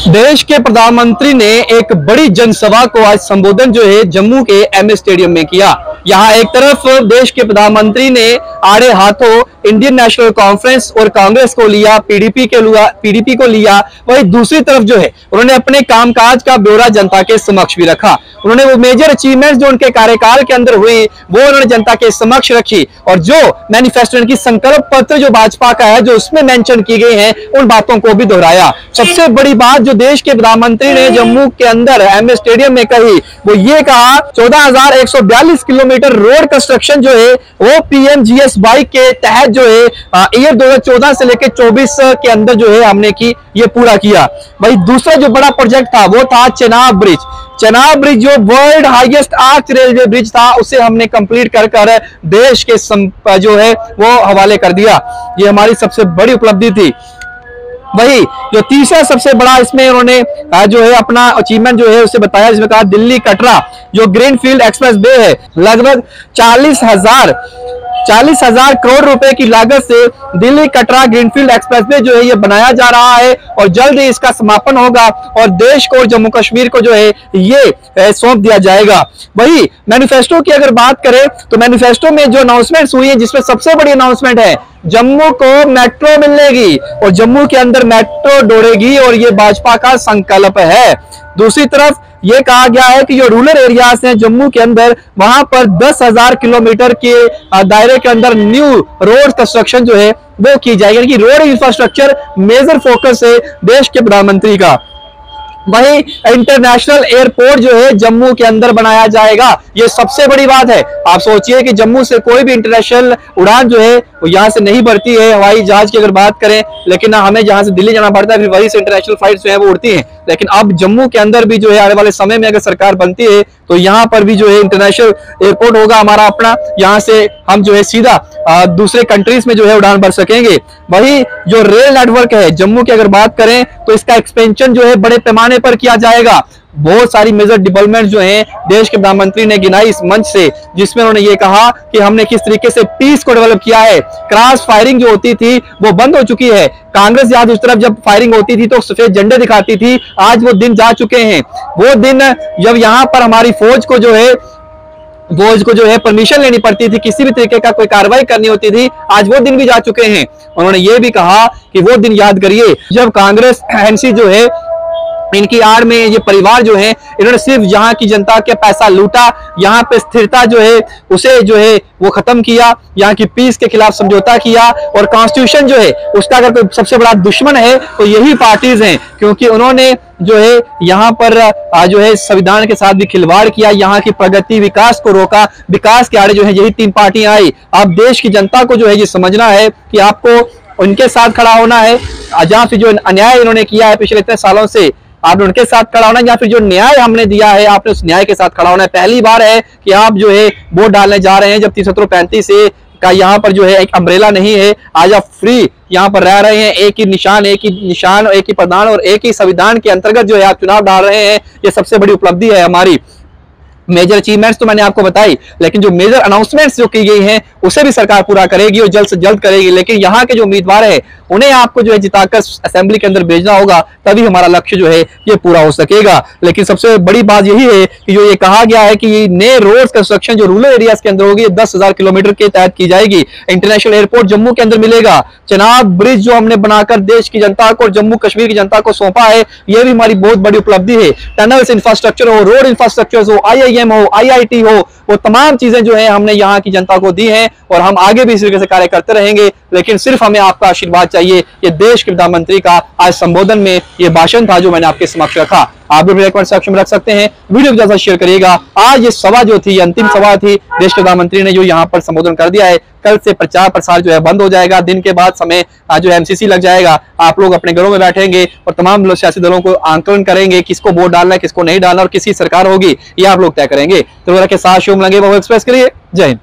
देश के प्रधानमंत्री ने एक बड़ी जनसभा को आज संबोधन जो है जम्मू के एमए स्टेडियम में किया। यहाँ एक तरफ देश के प्रधानमंत्री ने आड़े हाथों इंडियन नेशनल कॉन्फ्रेंस और कांग्रेस को लिया, पीडीपी को लिया, वही दूसरी तरफ जो है उन्होंने अपने कामकाज का ब्यौरा जनता के समक्ष भी रखा। उन्होंने वो मेजर अचीवमेंट्स जो उनके कार्यकाल के अंदर हुई वो उन्होंने जनता के समक्ष रखी और जो मैनिफेस्टो की संकल्प पत्र जो भाजपा का है जो उसमें मेंशन की गई है उन बातों को भी दोहराया। सबसे बड़ी बात जो देश के प्रधानमंत्री ने जम्मू के अंदर एमए स्टेडियम में कही वो ये कहा 14,142 किलोमीटर रोड कंस्ट्रक्शन जो है वो पीएमजीएसवाई के तहत जो है ईयर 2014 से लेकर 24 के अंदर जो है हमने की ये पूरा किया। भाई दूसरा जो बड़ा प्रोजेक्ट था वो था चेनाब ब्रिज जो world highest arch railway bridge था उसे हमने कंप्लीट कर देश के जो है वो हवाले कर दिया। ये हमारी सबसे बड़ी उपलब्धि थी। वही जो तीसरा सबसे बड़ा इसमें उन्होंने जो है अपना अचीवमेंट जो है उसे बताया, जिसमें कहा दिल्ली कटरा जो ग्रीनफील्ड एक्सप्रेस वे है लगभग 40,000 करोड़ रुपए की लागत से दिल्ली कटरा ग्रीनफील्ड एक्सप्रेसवे जो है ये बनाया जा रहा है और जल्द ही इसका समापन होगा और देश को और जम्मू कश्मीर को जो है ये सौंप दिया जाएगा। वही मैनिफेस्टो की अगर बात करें तो मैनिफेस्टो में जो अनाउंसमेंट्स हुई है जिसमें सबसे बड़ी अनाउंसमेंट है जम्मू को मेट्रो मिलेगी और जम्मू के अंदर मेट्रो दौड़ेगी और ये भाजपा का संकल्प है। दूसरी तरफ ये कहा गया है कि जो रूरल एरियाज हैं जम्मू के अंदर वहां पर 10,000 किलोमीटर के दायरे के अंदर न्यू रोड कंस्ट्रक्शन जो है वो की जाएगी कि रोड इंफ्रास्ट्रक्चर मेजर फोकस है देश के प्रधानमंत्री का। वही इंटरनेशनल एयरपोर्ट जो है जम्मू के अंदर बनाया जाएगा, ये सबसे बड़ी बात है। आप सोचिए कि जम्मू से कोई भी इंटरनेशनल उड़ान जो है वो यहाँ से नहीं बढ़ती है हवाई जहाज की अगर बात करें, लेकिन हमें जहां से दिल्ली जाना पड़ता है फिर वहीं से इंटरनेशनल फ्लाइट्स जो है वो उड़ती हैं। लेकिन अब जम्मू के अंदर भी जो है आने वाले समय में अगर सरकार बनती है तो यहाँ पर भी जो है इंटरनेशनल एयरपोर्ट होगा हमारा अपना, यहाँ से हम जो है सीधा दूसरे कंट्रीज में जो है उड़ान भर सकेंगे। वही जो रेल नेटवर्क है जम्मू की अगर बात करें तो इसका एक्सपेंशन जो है बड़े पैमाने पर किया जाएगा। बहुत सारी मेजर डेवलपमेंट जो हैं देश के प्रधानमंत्री ने गिनाई इस मंच से, जिसमें उन्होंने ये कहा कि हमने किस तरीके से पीस को डेवलप किया है। क्रॉस फायरिंग जो होती थी वो बंद हो चुकी है। कांग्रेस याद उस तरफ जब फायरिंग होती थी तो सफेद झंडे दिखाती थी, आज वो दिन जा चुके हैं। वो दिन जब यहाँ पर हमारी फौज को जो है परमिशन लेनी पड़ती थी, किसी भी तरीके का कोई कार्रवाई करनी होती थी, आज वो दिन भी जा चुके हैं। उन्होंने ये भी कहा कि वो दिन याद करिए जब कांग्रेस एनसी जो है इनकी आड़ में ये परिवार जो है इन्होंने सिर्फ यहाँ की जनता के पैसा लूटा, यहाँ पे स्थिरता जो है उसे जो है वो खत्म किया, यहाँ की पीस के खिलाफ समझौता किया और कॉन्स्टिट्यूशन जो है उसका अगर कोई सबसे बड़ा दुश्मन है तो यही पार्टीज हैं, क्योंकि उन्होंने जो है यहाँ पर जो है संविधान के साथ भी खिलवाड़ किया, यहाँ की प्रगति विकास को रोका। विकास के आड़े जो है यही तीन पार्टियां आई। अब देश की जनता को जो है ये समझना है कि आपको उनके साथ खड़ा होना है, जहाँ फिर जो अन्याय इन्होंने किया है पिछले इतने सालों से आपने उनके साथ खड़ा होना है, या फिर जो न्याय हमने दिया है आपने उस न्याय के साथ खड़ा होना है। पहली बार है कि आप जो है वोट डालने जा रहे हैं जब 335 से का यहाँ पर जो है एक अम्ब्रेला नहीं है, आज आप फ्री यहाँ पर रह रहे हैं। एक ही निशान एक ही प्रधान और एक ही संविधान के अंतर्गत जो है आप चुनाव डाल रहे हैं, ये सबसे बड़ी उपलब्धि है हमारी। मेजर अचीवमेंट्स तो मैंने आपको बताई, लेकिन जो मेजर अनाउंसमेंट्स जो की गई हैं उसे भी सरकार पूरा करेगी और जल्द से जल्द करेगी। लेकिन यहाँ के जो उम्मीदवार है उन्हें आपको जो है जिताकर असेंबली के अंदर भेजना होगा, तभी हमारा लक्ष्य जो है ये पूरा हो सकेगा। लेकिन सबसे बड़ी बात यही है कि जो ये कहा गया है कि नए रोड कंस्ट्रक्शन जो रूरल एरियाज के अंदर होगी 10,000 किलोमीटर के तहत की जाएगी। इंटरनेशनल एयरपोर्ट जम्मू के अंदर मिलेगा। चेनाब ब्रिज जो हमने बनाकर देश की जनता को और जम्मू कश्मीर की जनता को सौंपा है, यह भी हमारी बहुत बड़ी उपलब्धि है। टनल्स इंफ्रास्ट्रक्चर हो, रोड इंफ्रास्ट्रक्चर हो, IIM हो, IIT हो, वो तमाम चीजें जो है हमने यहाँ की जनता को दी हैं और हम आगे भी इस तरीके से कार्य करते रहेंगे। लेकिन सिर्फ हमें आपका आशीर्वाद चाहिए। ये देश के प्रधानमंत्री का आज संबोधन में ये भाषण था जो मैंने आपके समक्ष रखा। आप भी अपने कमेंट सेक्शन में रख सकते हैं, वीडियो को ज्यादा शेयर करिएगा। आज ये सभा जो थी अंतिम सभा थी, देश के प्रधानमंत्री ने जो यहाँ पर संबोधन कर दिया है, कल से प्रचार प्रसार जो है बंद हो जाएगा। दिन के बाद समय जो MCC लग जाएगा, आप लोग अपने घरों में बैठेंगे और तमाम लोग सियासी दलों को आंकलन करेंगे, किसको वोट डालना है किसको नहीं डालना और किसी सरकार होगी ये आप लोग तय करेंगे। तो के साथ शुभ लगे एक्सप्रेस के लिए जय हिंद।